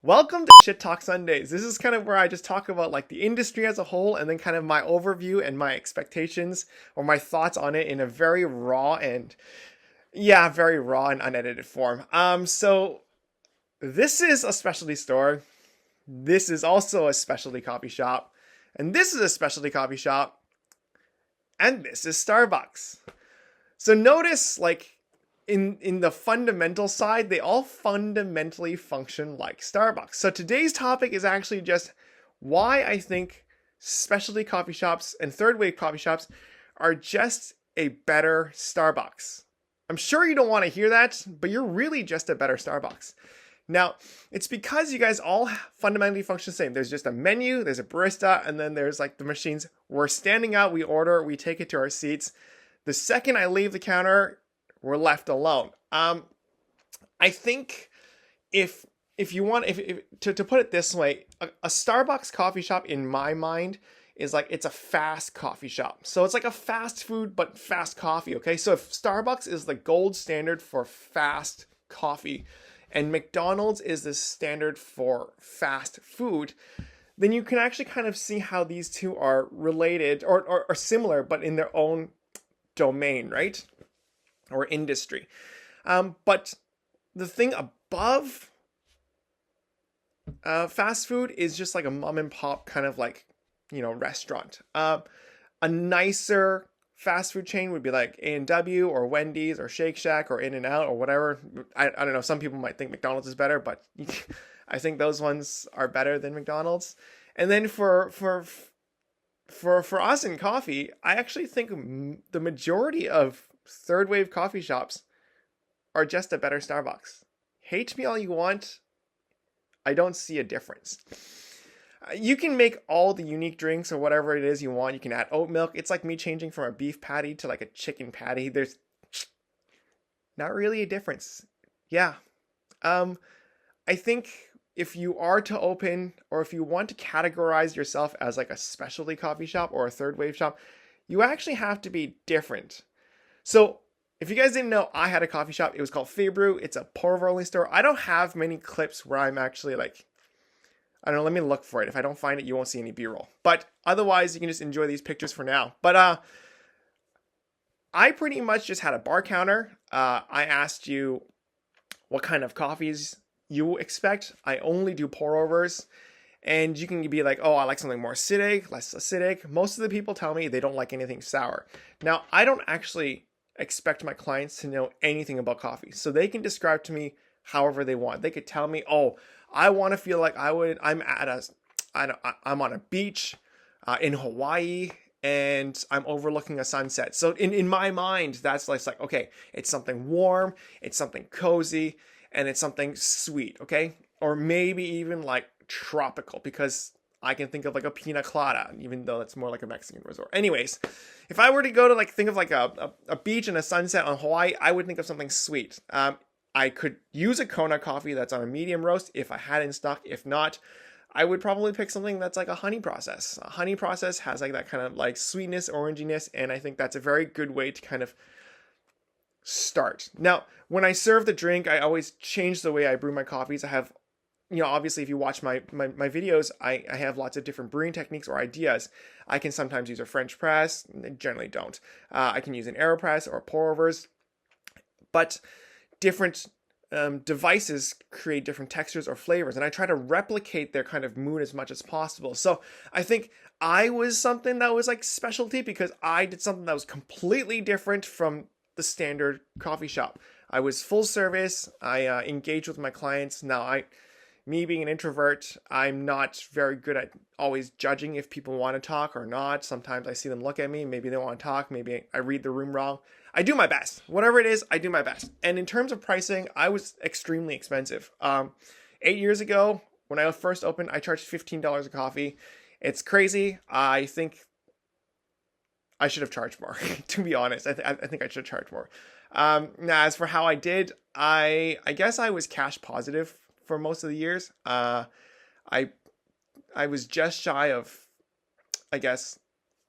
Welcome to Shit Talk Sundays. This is kind of where I just talk about like the industry as a whole and then kind of my overview and my expectations or my thoughts on it in a very raw and very raw and unedited form. So this is a specialty store. This is also a specialty coffee shop. And this is a specialty coffee shop. And this is Starbucks. So notice like in the fundamental side, they all fundamentally function like Starbucks. So today's topic is actually just why I think specialty coffee shops and third wave coffee shops are just a better Starbucks. I'm sure you don't want to hear that, but you're really just a better Starbucks. Now, it's because you guys all fundamentally function the same. There's just a menu, there's a barista, and then there's like the machines. We're standing out, we order, we take it to our seats. The second I leave the counter, we're left alone. I think if you want, if to put it this way, a Starbucks coffee shop in my mind is like it's a fast coffee shop. So it's like a fast food but fast coffee. Okay, so if Starbucks is the gold standard for fast coffee, and McDonald's is the standard for fast food, then you can actually kind of see how these two are related or similar, but in their own domain, right? Or industry. But the thing above fast food is just like a mom and pop kind of like, restaurant. A nicer fast food chain would be like A&W or Wendy's or Shake Shack or In-N-Out or whatever. I don't know. Some people might think McDonald's is better, but I think those ones are better than McDonald's. And then for us in coffee, I actually think the majority of third wave coffee shops are just a better Starbucks. Hate me all you want. I don't see a difference. You can make all the unique drinks or whatever it is you want. You can add oat milk. It's like me changing from a beef patty to like a chicken patty. There's not really a difference. Yeah. I think if you are to open or if you want to categorize yourself as like a specialty coffee shop or a third wave shop, you actually have to be different. So if you guys didn't know, I had a coffee shop. It was called Fabrew. It's a pour-over-only store. I don't have many clips where I'm actually like, I don't know, let me look for it. If I don't find it, you won't see any B-roll. But otherwise, you can just enjoy these pictures for now. But I pretty much just had a bar counter. I asked you what kind of coffees you expect. I only do pour-overs. And you can be like, oh, I like something more acidic, less acidic. Most of the people tell me they don't like anything sour. Now, I don't actually expect my clients to know anything about coffee. So they can describe to me however they want. They could tell me, oh, I want to feel like I'm on a beach in Hawaii and I'm overlooking a sunset. So in my mind, that's like, okay, it's something warm, it's something cozy, and it's something sweet, okay? Or maybe even like tropical, because I can think of like a pina colada, even though that's more like a Mexican resort. Anyways, if I were to go to like think of like a beach and a sunset on Hawaii, I would think of something sweet. I could use a Kona coffee that's on a medium roast if I had in stock. If not, I would probably pick something that's like a honey process. A honey process has like that kind of like sweetness, oranginess, and I think that's a very good way to kind of start. Now, when I serve the drink, I always change the way I brew my coffees. I have, obviously if you watch my videos, I have lots of different brewing techniques or ideas. I can sometimes use a French press, generally don't. I can use an AeroPress or pour overs, but different devices create different textures or flavors, and I try to replicate their kind of mood as much as possible. So I think I was something that was like specialty because I did something that was completely different from the standard coffee shop. I was full service. I engaged with my clients. Now, me being an introvert, I'm not very good at always judging if people want to talk or not. Sometimes I see them look at me. Maybe they want to talk. Maybe I read the room wrong. I do my best. Whatever it is, I do my best. And in terms of pricing, I was extremely expensive. 8 years ago, when I first opened, I charged $15 a coffee. It's crazy. I think I should have charged more, to be honest. I think I should charge more. Now, as for how I did, I guess I was cash positive for most of the years. I was just shy of, I guess,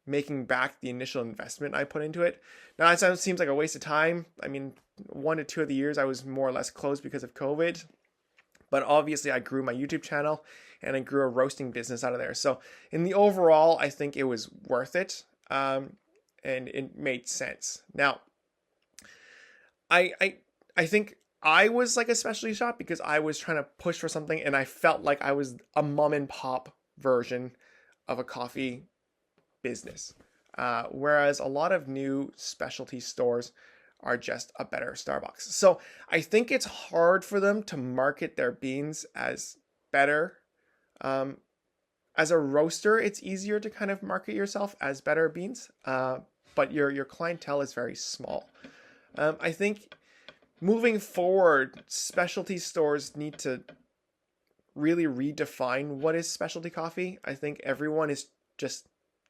making back the initial investment I put into it. Now, that seems like a waste of time. I mean, 1 to 2 of the years I was more or less closed because of COVID. But obviously I grew my YouTube channel and I grew a roasting business out of there. So in the overall, I think it was worth it. And it made sense. Now, I think I was like a specialty shop because I was trying to push for something and I felt like I was a mom and pop version of a coffee business. Whereas a lot of new specialty stores are just a better Starbucks. So I think it's hard for them to market their beans as better. As a roaster, it's easier to kind of market yourself as better beans, but your clientele is very small. I think moving forward, specialty stores need to really redefine what is specialty coffee. I think everyone is just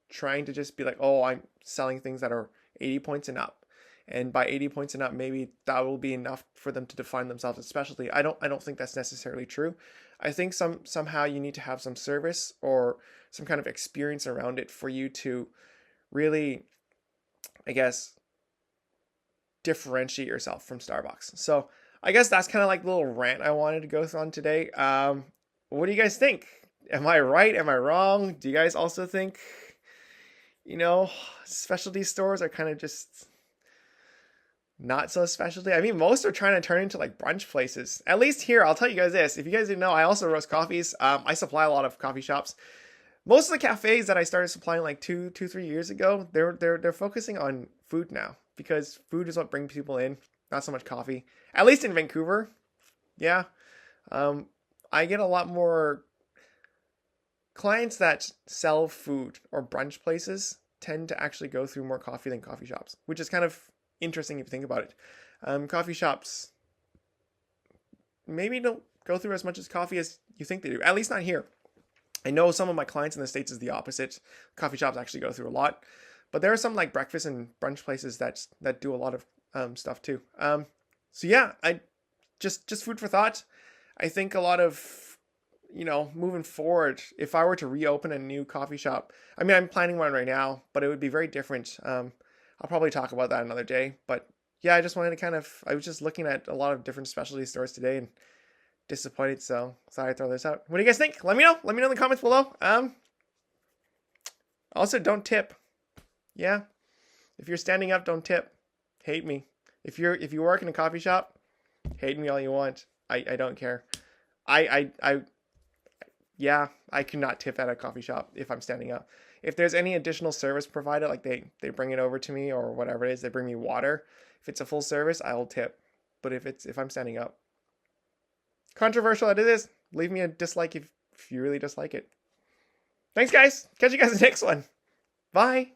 trying to just be like, oh, I'm selling things that are 80 points and up. And by 80 points and up, maybe that will be enough for them to define themselves as specialty. I don't think that's necessarily true. I think somehow you need to have some service or some kind of experience around it for you to really, I guess, differentiate yourself from Starbucks. So I guess that's kind of like the little rant I wanted to go on today. What do you guys think? Am I right? Am I wrong? Do you guys also think, specialty stores are kind of just not so specialty? I mean, most are trying to turn into like brunch places. At least here, I'll tell you guys this. If you guys didn't know, I also roast coffees. I supply a lot of coffee shops. Most of the cafes that I started supplying like 3 years ago, they're focusing on food now because food is what brings people in, not so much coffee. At least in Vancouver, yeah. I get a lot more clients that sell food or brunch places tend to actually go through more coffee than coffee shops, which is kind of interesting if you think about it. Coffee shops maybe don't go through as much as coffee as you think they do, at least not here. I know some of my clients in the States is the opposite. Coffee shops actually go through a lot, but there are some like breakfast and brunch places that do a lot of stuff too. So yeah, I just food for thought. I think a lot of, moving forward, if I were to reopen a new coffee shop, I mean, I'm planning one right now, but it would be very different. I'll probably talk about that another day, but yeah, I just wanted to I was just looking at a lot of different specialty stores today and disappointed, so sorry to throw this out. What do you guys think? Let me know in the comments below. Also, don't tip. Yeah, if you're standing up, don't tip. Hate me. If you work in a coffee shop, hate me all you want. I don't care. Yeah, I cannot tip at a coffee shop if I'm standing up. If there's any additional service provided, like they bring it over to me or whatever it is, they bring me water. If it's a full service, I will tip. But if I'm standing up, controversial as it is, leave me a dislike if you really dislike it. Thanks, guys. Catch you guys in the next one. Bye.